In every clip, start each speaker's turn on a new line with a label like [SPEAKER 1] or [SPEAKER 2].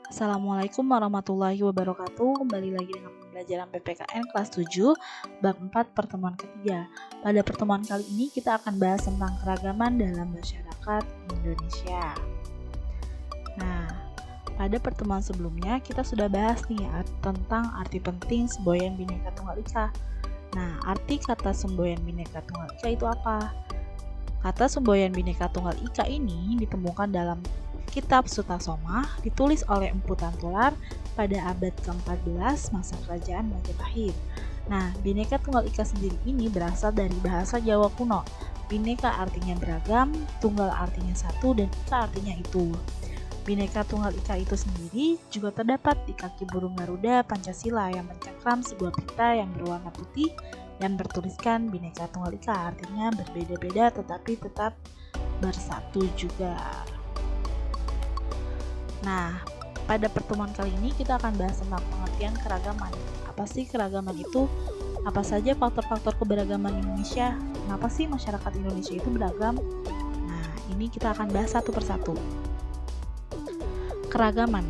[SPEAKER 1] Assalamualaikum warahmatullahi wabarakatuh. Kembali lagi dengan pembelajaran PPKN kelas 7 bab 4 pertemuan ketiga. Pada pertemuan kali ini kita akan bahas tentang keragaman dalam masyarakat Indonesia. Nah, pada pertemuan sebelumnya kita sudah bahas nih tentang arti penting semboyan Bhinneka Tunggal Ika. Nah, arti kata semboyan Bhinneka Tunggal Ika itu apa? Kata semboyan Bhinneka Tunggal Ika ini ditemukan dalam Kitab Sutasoma, ditulis oleh Empu Tantular pada abad ke-14 masa kerajaan Majapahit. Nah, Bhinneka Tunggal Ika sendiri ini berasal dari bahasa Jawa kuno. Bhinneka artinya beragam, tunggal artinya satu, dan ika artinya itu. Bhinneka Tunggal Ika itu sendiri juga terdapat di kaki burung Garuda Pancasila yang mencengkram sebuah pita yang berwarna putih dan bertuliskan Bhinneka Tunggal Ika, artinya berbeda-beda tetapi tetap bersatu juga. Nah, pada pertemuan kali ini kita akan bahas tentang pengertian keragaman. Apa sih keragaman itu? Apa saja faktor-faktor keberagaman Indonesia? Kenapa sih masyarakat Indonesia itu beragam? Nah, ini kita akan bahas satu persatu. Keragaman.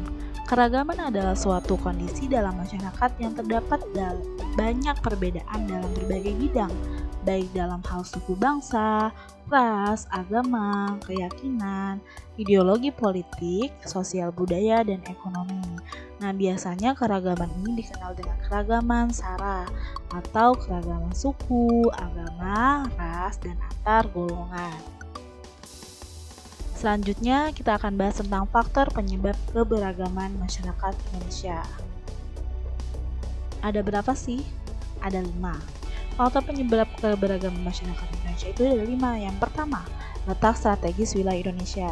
[SPEAKER 1] Keragaman adalah suatu kondisi dalam masyarakat yang terdapat banyak perbedaan dalam berbagai bidang, baik dalam hal suku bangsa, ras, agama, keyakinan, ideologi politik, sosial budaya, dan ekonomi. Nah, biasanya keragaman ini dikenal dengan keragaman SARA atau keragaman suku, agama, ras, dan antar golongan. Selanjutnya, kita akan bahas tentang faktor penyebab keberagaman masyarakat Indonesia. Ada berapa sih? Ada 5. Faktor penyebab keberagaman masyarakat Indonesia itu ada 5. Yang pertama, letak strategis wilayah Indonesia.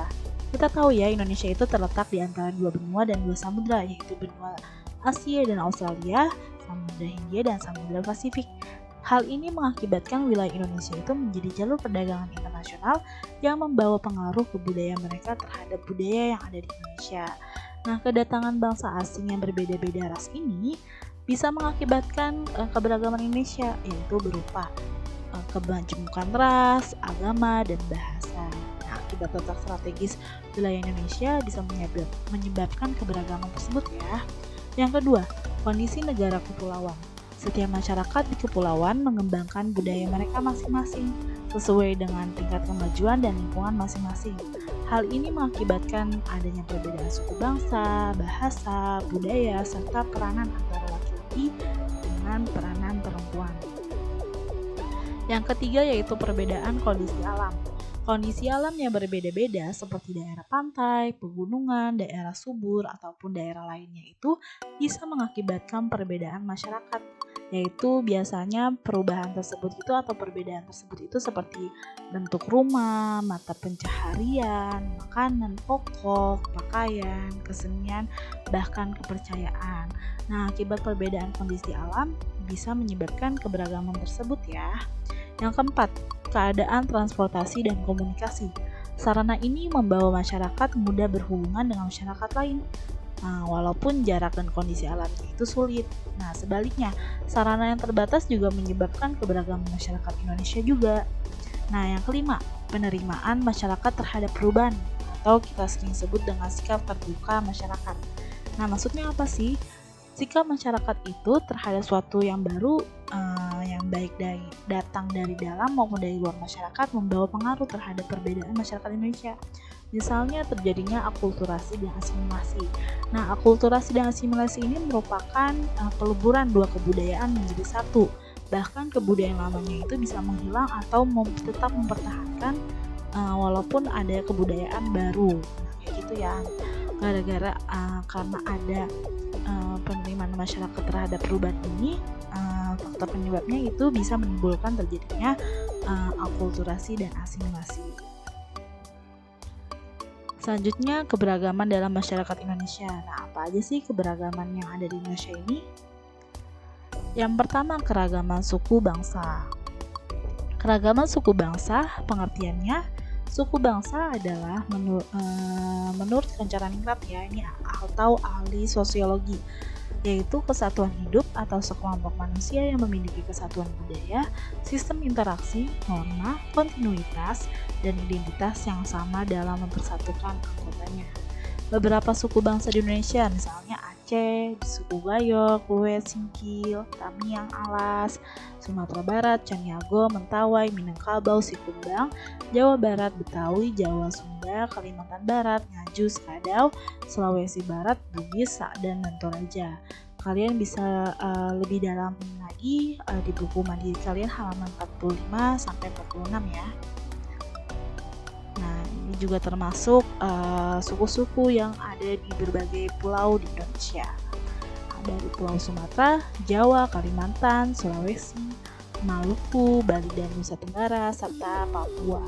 [SPEAKER 1] Kita tahu ya, Indonesia itu terletak di antara 2 benua dan 2 samudra, yaitu benua Asia dan Australia, Samudra Hindia, dan Samudra Pasifik. Hal ini mengakibatkan wilayah Indonesia itu menjadi jalur perdagangan internasional yang membawa pengaruh kebudayaan mereka terhadap budaya yang ada di Indonesia. Nah, kedatangan bangsa asing yang berbeda-beda ras ini bisa mengakibatkan keberagaman Indonesia, yaitu berupa kemajemukan ras, agama, dan bahasa. Nah, akibat letak strategis wilayah Indonesia bisa menyebabkan keberagaman tersebut ya. Yang kedua, kondisi negara kepulauan. Setiap masyarakat di kepulauan mengembangkan budaya mereka masing-masing sesuai dengan tingkat kemajuan dan lingkungan masing-masing. Hal ini mengakibatkan adanya perbedaan suku bangsa, bahasa, budaya, serta peranan antara laki-laki dengan peranan perempuan. Yang ketiga yaitu perbedaan kondisi alam. Kondisi alam yang berbeda-beda seperti daerah pantai, pegunungan, daerah subur, ataupun daerah lainnya itu bisa mengakibatkan perbedaan masyarakat, yaitu biasanya perubahan tersebut itu atau perbedaan tersebut itu seperti bentuk rumah, mata pencaharian, makanan pokok, pakaian, kesenian, bahkan kepercayaan. Nah, akibat perbedaan kondisi alam bisa menyebabkan keberagaman tersebut ya. Yang keempat, keadaan transportasi dan komunikasi. Sarana ini membawa masyarakat mudah berhubungan dengan masyarakat lain. Nah, walaupun jarak dan kondisi alamnya itu sulit. Nah, sebaliknya, sarana yang terbatas juga menyebabkan keberagaman masyarakat Indonesia juga. Nah, yang kelima, penerimaan masyarakat terhadap perubahan atau kita sering sebut dengan sikap terbuka masyarakat. Nah, maksudnya apa sih? Sikap masyarakat itu terhadap suatu yang baru, yang baik datang dari dalam maupun dari luar masyarakat membawa pengaruh terhadap perbedaan masyarakat Indonesia. Misalnya terjadinya akulturasi dan asimilasi. Nah, akulturasi dan asimilasi ini merupakan peleburan dua kebudayaan menjadi satu. Bahkan kebudayaan lamanya itu bisa menghilang atau tetap mempertahankan walaupun ada kebudayaan baru. Nah, kayak gitu ya. Gara-gara karena ada penerimaan masyarakat terhadap perubahan ini, faktor penyebabnya itu bisa menimbulkan terjadinya akulturasi dan asimilasi. Selanjutnya, keberagaman dalam masyarakat Indonesia. Nah, apa aja sih keberagaman yang ada di Indonesia ini? Yang pertama, keragaman suku bangsa. Keragaman suku bangsa, pengertiannya, suku bangsa adalah menurut Kancaraningrat ya, ini atau ahli sosiologi, yaitu kesatuan hidup atau sekelompok manusia yang memiliki kesatuan budaya, sistem interaksi, norma, kontinuitas, dan identitas yang sama dalam mempersatukan anggotanya. beberapa suku bangsa di Indonesia, misalnya Aceh, suku Gayo, Kue, Singkil, Tamiang, Alas, Sumatera Barat, Caniago, Mentawai, Minangkabau, Sikumbang, Jawa Barat, Betawi, Jawa, Sunda, Kalimantan Barat, Ngaju, Skadau, Sulawesi Barat, Bugis, dan Toraja. Kalian bisa lebih dalam lagi di buku mandiri kalian halaman 45 sampai 46 ya. Nah, ini juga termasuk suku-suku yang ada di berbagai pulau di Indonesia. Ada di Pulau Sumatera, Jawa, Kalimantan, Sulawesi, Maluku, Bali dan Nusa Tenggara, serta Papua.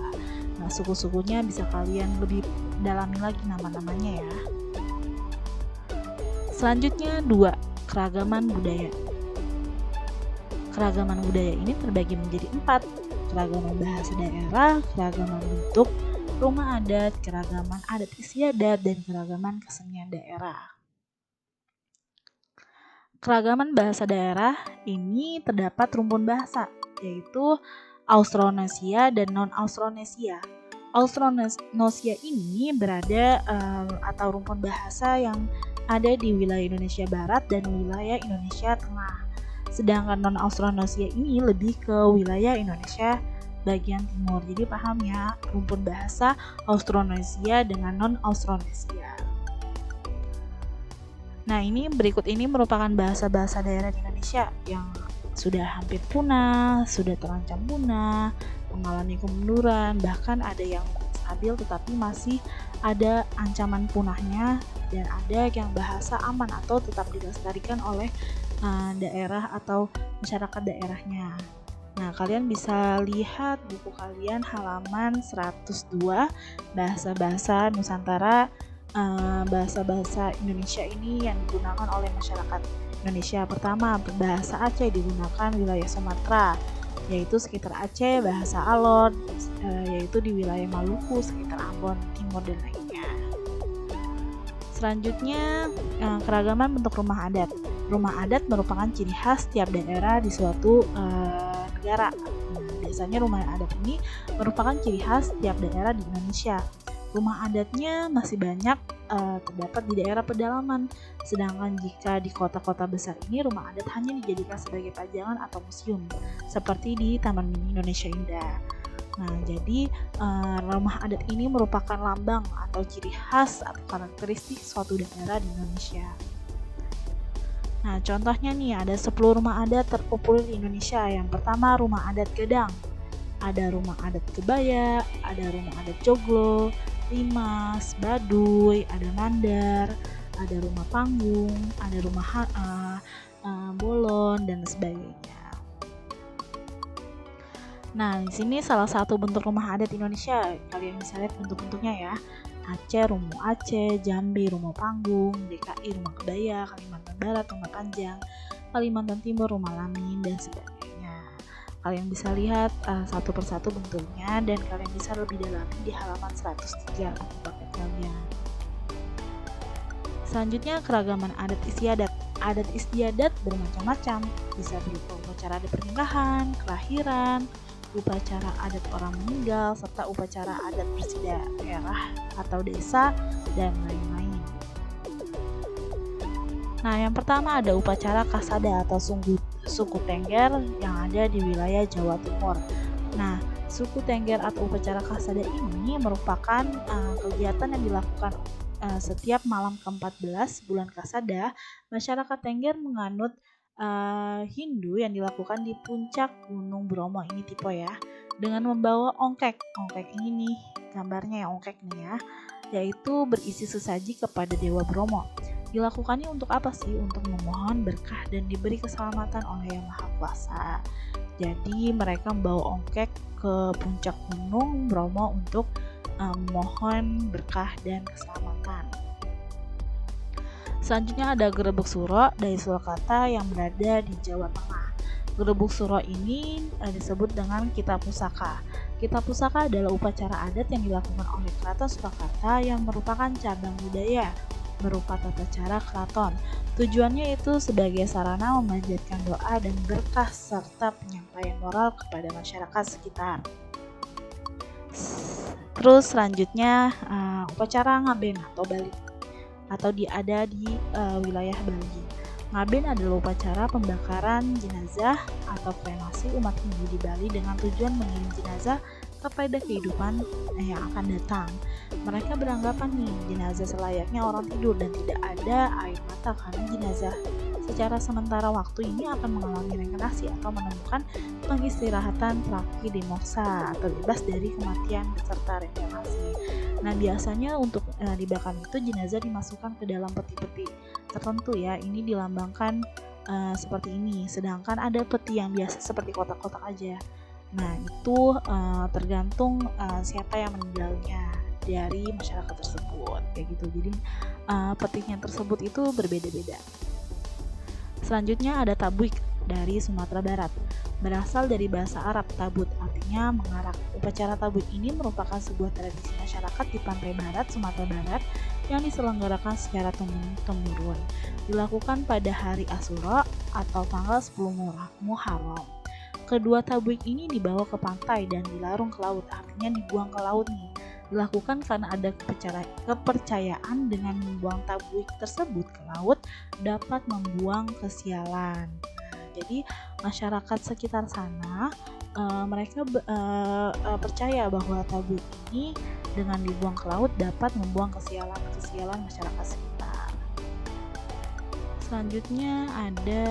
[SPEAKER 1] Nah, suku-sukunya bisa kalian lebih dalami lagi nama-namanya ya. Selanjutnya 2, keragaman budaya. Keragaman budaya ini terbagi menjadi 4, keragaman bahasa daerah, keragaman bentuk rumah adat, keragaman adat istiadat, dan keragaman kesenian daerah. Keragaman bahasa daerah ini terdapat rumpun bahasa, yaitu Austronesia dan non-Austronesia. Austronesia ini berada atau rumpun bahasa yang ada di wilayah Indonesia Barat dan wilayah Indonesia Tengah. Sedangkan non-Austronesia ini lebih ke wilayah Indonesia bagian timur. Jadi paham ya, rumpun bahasa Austronesia dengan non-Austronesia. Nah, ini berikut ini merupakan bahasa-bahasa daerah di Indonesia yang sudah hampir punah, sudah terancam punah, mengalami kemunduran, bahkan ada yang stabil tetapi masih ada ancaman punahnya, dan ada yang bahasa aman atau tetap dilestarikan oleh daerah atau masyarakat daerahnya. Nah, kalian bisa lihat buku kalian halaman 102, bahasa-bahasa Nusantara, bahasa-bahasa Indonesia ini yang digunakan oleh masyarakat Indonesia. Pertama, bahasa Aceh digunakan wilayah Sumatera, yaitu sekitar Aceh, bahasa Alor, yaitu di wilayah Maluku, sekitar Ambon, Timur, dan lainnya. Selanjutnya, keragaman bentuk rumah adat. Rumah adat merupakan ciri khas tiap daerah di suatu negara. Biasanya rumah adat ini merupakan ciri khas tiap daerah di Indonesia. Rumah adatnya masih banyak terdapat di daerah pedalaman, sedangkan jika di kota-kota besar ini rumah adat hanya dijadikan sebagai pajangan atau museum, seperti di Taman Mini Indonesia Indah. Nah, jadi rumah adat ini merupakan lambang atau ciri khas atau karakteristik suatu daerah di Indonesia. Nah, contohnya nih, ada 10 rumah adat terpopuler di Indonesia. Yang pertama, rumah adat Gedang. Ada rumah adat Kebaya, ada rumah adat Joglo, Limas, Baduy, ada Mandar, ada rumah panggung, ada rumah bolon, dan sebagainya. Nah, di sini salah satu bentuk rumah adat Indonesia. Kalian bisa lihat bentuk-bentuknya ya. Aceh, rumah Aceh, Jambi, rumah panggung, DKI, rumah kebaya, Kalimantan Barat, rumah panjang, Kalimantan Timur, rumah lamin, dan sebagainya. Kalian bisa lihat satu persatu bentuknya, dan kalian bisa lebih dalami di halaman 103 buku paket kalian. Selanjutnya, keragaman adat istiadat. Adat istiadat bermacam-macam, bisa berupa upacara adat pernikahan, kelahiran, upacara adat orang meninggal, serta upacara adat bersih daerah atau desa, dan lain-lain. Nah, yang pertama ada upacara Kasada atau suku Tengger yang ada di wilayah Jawa Timur. Nah, suku Tengger atau upacara Kasada ini merupakan kegiatan yang dilakukan setiap malam ke-14 bulan Kasada. Masyarakat Tengger menganut Hindu yang dilakukan di puncak Gunung Bromo, ini tipe ya, dengan membawa ongkek. Ongkek ini nih gambarnya ya, ongkek nih ya, yaitu berisi sesaji kepada Dewa Bromo. Dilakukannya untuk apa sih? Untuk memohon berkah dan diberi keselamatan oleh Yang Maha Kuasa. Jadi mereka membawa ongkek ke puncak Gunung Bromo untuk memohon berkah dan keselamatan. Selanjutnya ada Gerebek Suro dari Surakarta yang berada di Jawa Tengah. Gerebek Suro ini disebut dengan Kitab Pusaka. Kitab Pusaka adalah upacara adat yang dilakukan oleh Keraton Surakarta yang merupakan cabang budaya berupa tata cara keraton. Tujuannya itu sebagai sarana memanjatkan doa dan berkah serta penyampaian moral kepada masyarakat sekitar. Terus selanjutnya upacara ngaben atau balik. atau ada di wilayah Bali. Ngaben adalah upacara pembakaran jenazah atau kremasi umat Hindu di Bali dengan tujuan mengirim jenazah kepada kehidupan yang akan datang. Mereka beranggapan nih, jenazah selayaknya orang tidur dan tidak ada air mata karena jenazah secara sementara waktu ini akan mengalami reinkarnasi atau menemukan pengistirahatan terakhir di moksa atau bebas dari kematian serta reinkarnasi. Nah, biasanya untuk dibakar itu jenazah dimasukkan ke dalam peti-peti tertentu ya. Ini dilambangkan seperti ini. Sedangkan ada peti yang biasa seperti kotak-kotak aja. Nah, itu tergantung siapa yang meninggalnya dari masyarakat tersebut kayak gitu. Jadi petinya tersebut itu berbeda-beda. Selanjutnya ada tabuik dari Sumatera Barat. Berasal dari bahasa Arab tabut, artinya mengarak. Upacara tabuik ini merupakan sebuah tradisi masyarakat di pantai barat Sumatera Barat yang diselenggarakan secara temurun. Dilakukan pada hari Asyura atau tanggal 10 Muharram. Kedua tabuik ini dibawa ke pantai dan dilarung ke laut, artinya dibuang ke laut nih. Dilakukan karena ada kepercayaan dengan membuang tabuik tersebut ke laut dapat membuang kesialan. Jadi masyarakat sekitar sana mereka percaya bahwa tabuik ini dengan dibuang ke laut dapat membuang kesialan masyarakat sekitar. Selanjutnya ada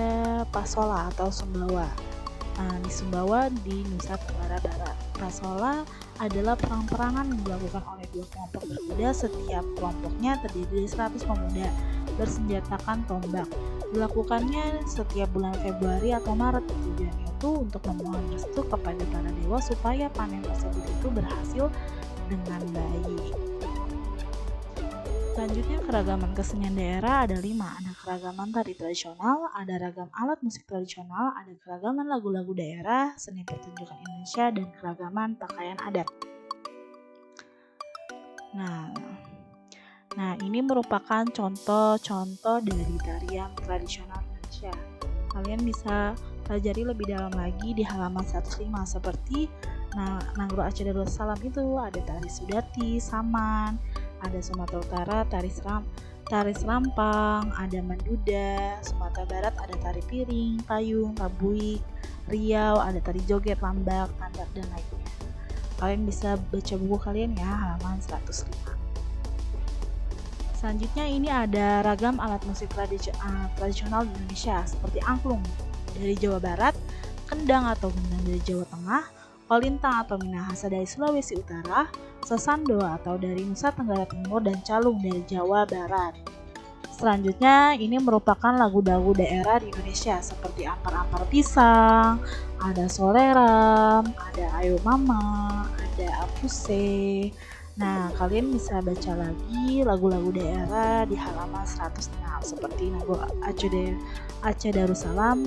[SPEAKER 1] Pasola atau Sumbawa. Di Sumbawa di Nusa Tenggara Barat. Pasola adalah perang-perangan yang dilakukan oleh dua kelompok berbeda. Setiap kelompoknya terdiri dari 100 pemuda bersenjatakan tombak. Dilakukannya setiap bulan Februari atau Maret. Tujuannya itu untuk memohon restu kepada para dewa supaya panen tersebut itu berhasil dengan baik. Selanjutnya keragaman kesenian daerah ada 5. Ada keragaman tari tradisional, ada ragam alat musik tradisional, ada keragaman lagu-lagu daerah, seni pertunjukan Indonesia, dan keragaman pakaian adat. Nah, ini merupakan contoh-contoh dari tarian tradisional Indonesia. Kalian bisa pelajari lebih dalam lagi di halaman 105 seperti Nangro Aceh Darussalam itu ada tari Sudati, Saman, ada Sumatera Utara tari Serampang, ada Menduda, Sumatera Barat ada tari Piring, Payung, Tabuik, Riau ada tari Joget, Lambak, Tandak, dan lainnya. Kalian bisa baca buku kalian ya, halaman 105. Selanjutnya ini ada ragam alat musik tradisional di Indonesia seperti angklung dari Jawa Barat, kendang atau gendang dari Jawa Tengah, kolintang atau minahasa dari Sulawesi Utara, sesando atau dari Nusa Tenggara Timur, dan calung dari Jawa Barat. Selanjutnya ini merupakan lagu-lagu daerah di Indonesia seperti Ampar-Ampar Pisang, ada Soleram, ada Ayo Mama, ada Apuse. Nah, kalian bisa baca lagi lagu-lagu daerah di halaman 106 seperti Nangro Aceh Darussalam,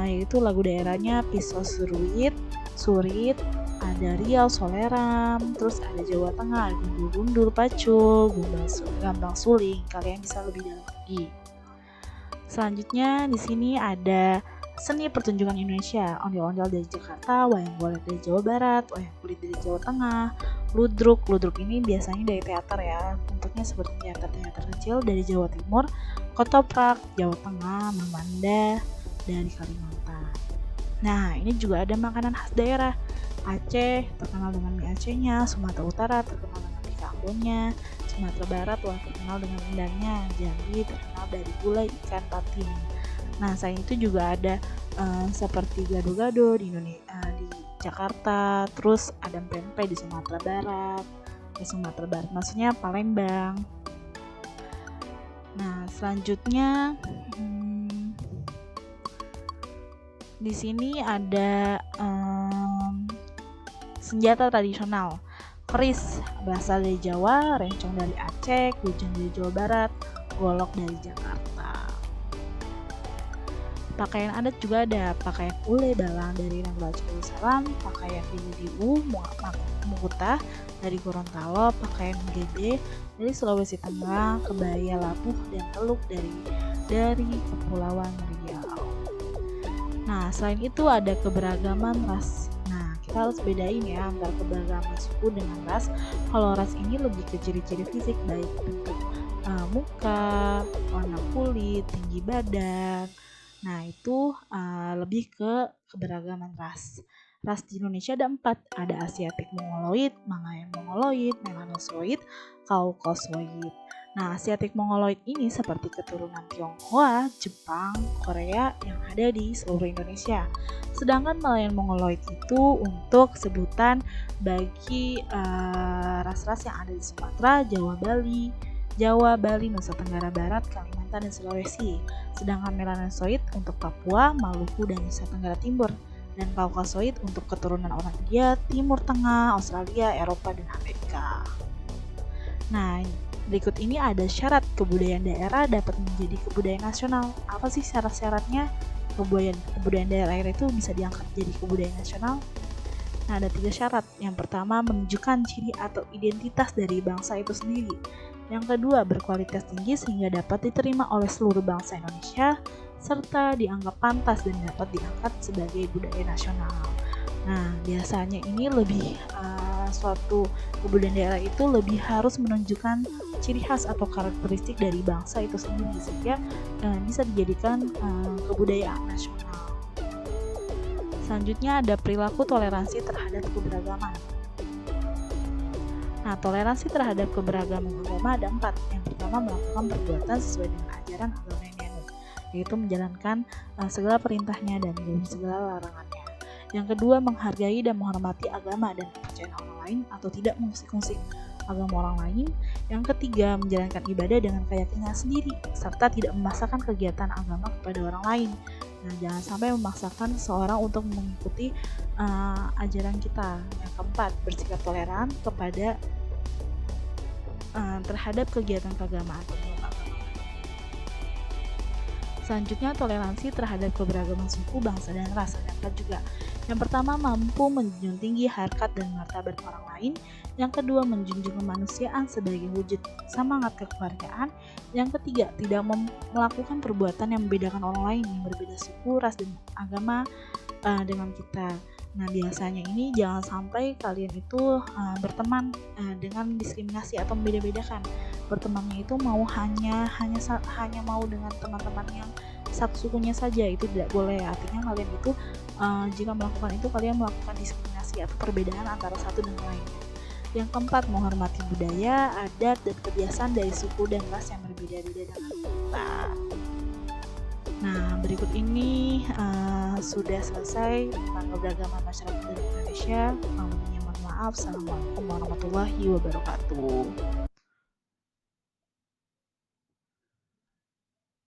[SPEAKER 1] yaitu lagu daerahnya Pisau Surit, ada Riau, Soleram, terus ada Jawa Tengah, Gundur, Pacul, Gambang Suling. Kalian bisa lebih dalam lagi. Selanjutnya di sini ada seni pertunjukan Indonesia, ondel-ondel dari Jakarta, wayang golek dari Jawa Barat, wayang kulit dari Jawa Tengah, ludruk ini biasanya dari teater ya, bentuknya seperti teater kecil dari Jawa Timur, ketoprak Jawa Tengah, Mamanda dari Kalimantan. Nah, ini juga ada makanan khas daerah. Aceh terkenal dengan mie Acehnya, Sumatera Utara terkenal dengan mie Ambonnya, Sumatera Barat terkenal dengan rendangnya, Jambi terkenal dari gulai ikan patin. Nah, selain itu juga ada seperti gado-gado di Jakarta, terus ada pempek di Sumatera Barat. Maksudnya Palembang. Nah, selanjutnya di sini ada senjata tradisional. Keris berasal dari Jawa, rencong dari Aceh, kujang dari Jawa Barat, golok dari Jakarta. Pakaian adat juga ada pakaian ule balang dari Nangro Aceh Darussalam, pakaian Diu Mukuta dari Gorontalo, pakaian Gede dari Sulawesi Tengah, kebaya Labuh dan Teluk dari Kepulauan Riau. Nah, selain itu ada keberagaman ras. Nah, kita harus bedain ya antara keberagaman suku dengan ras. Kalau ras ini lebih ke ciri-ciri fisik, baik bentuk muka, warna kulit, tinggi badan. Nah, itu lebih ke keberagaman ras. Ras di Indonesia ada 4, ada Asiatic Mongoloid, Malayan Mongoloid, Melanosoid, Caucasoid. Nah, Asiatic Mongoloid ini seperti keturunan Tionghoa, Jepang, Korea yang ada di seluruh Indonesia. Sedangkan Malayan Mongoloid itu untuk sebutan bagi ras-ras yang ada di Sumatera, Jawa, Bali, Nusa Tenggara Barat, Kalimantan, dan Sulawesi. Sedangkan Melanosoid untuk Papua, Maluku, dan Nusa Tenggara Timur. Dan Caucasoid untuk keturunan orang India, Timur Tengah, Australia, Eropa, dan Amerika. Nah, berikut ini ada syarat kebudayaan daerah dapat menjadi kebudayaan nasional. Apa sih syarat-syaratnya? Kebudayaan daerah itu bisa diangkat jadi kebudayaan nasional? Nah, ada 3 syarat. Yang pertama, menunjukkan ciri atau identitas dari bangsa itu sendiri. Yang kedua, berkualitas tinggi sehingga dapat diterima oleh seluruh bangsa Indonesia, serta dianggap pantas dan dapat diangkat sebagai budaya nasional. Nah, biasanya ini lebih suatu kebudayaan daerah itu lebih harus menunjukkan ciri khas atau karakteristik dari bangsa itu sendiri sehingga bisa dijadikan kebudayaan nasional. Selanjutnya ada perilaku toleransi terhadap keberagaman. Nah, toleransi terhadap keberagaman agama ada 4. Yang pertama, melakukan perbuatan sesuai dengan ajaran agama yang dianut, yaitu menjalankan segala perintahnya dan menjauhi segala larangannya. Yang kedua, menghargai dan menghormati agama dan kepercayaan orang lain atau tidak mengusik-usik agama orang lain. Yang ketiga, menjalankan ibadah dengan keyakinan sendiri serta tidak memaksakan kegiatan agama kepada orang lain. Nah, jangan sampai memaksakan seseorang untuk mengikuti ajaran kita. Yang keempat, bersikap toleran kepada terhadap kegiatan keagamaan. Selanjutnya, toleransi terhadap keberagaman suku, bangsa, dan ras. Ada 4 juga. Yang pertama, mampu menjunjung tinggi harkat dan martabat orang lain. Yang kedua, menjunjung kemanusiaan sebagai wujud semangat kekeluargaan. Yang ketiga, tidak melakukan perbuatan yang membedakan orang lain yang berbeda suku, ras, dan agama dengan kita. Nah, biasanya ini jangan sampai kalian itu berteman dengan diskriminasi atau membeda-bedakan. Bertemannya itu mau hanya mau dengan teman-teman yang satu sukunya saja, itu tidak boleh. Artinya kalian itu jika melakukan itu kalian melakukan diskriminasi atau perbedaan antara satu dengan lainnya. Yang keempat, menghormati budaya, adat, dan kebiasaan dari suku dan ras yang berbeda-beda dengan kita. Nah, berikut ini sudah selesai tentang keberagaman masyarakat Indonesia. Mohon maaf. Assalamualaikum warahmatullahi wabarakatuh.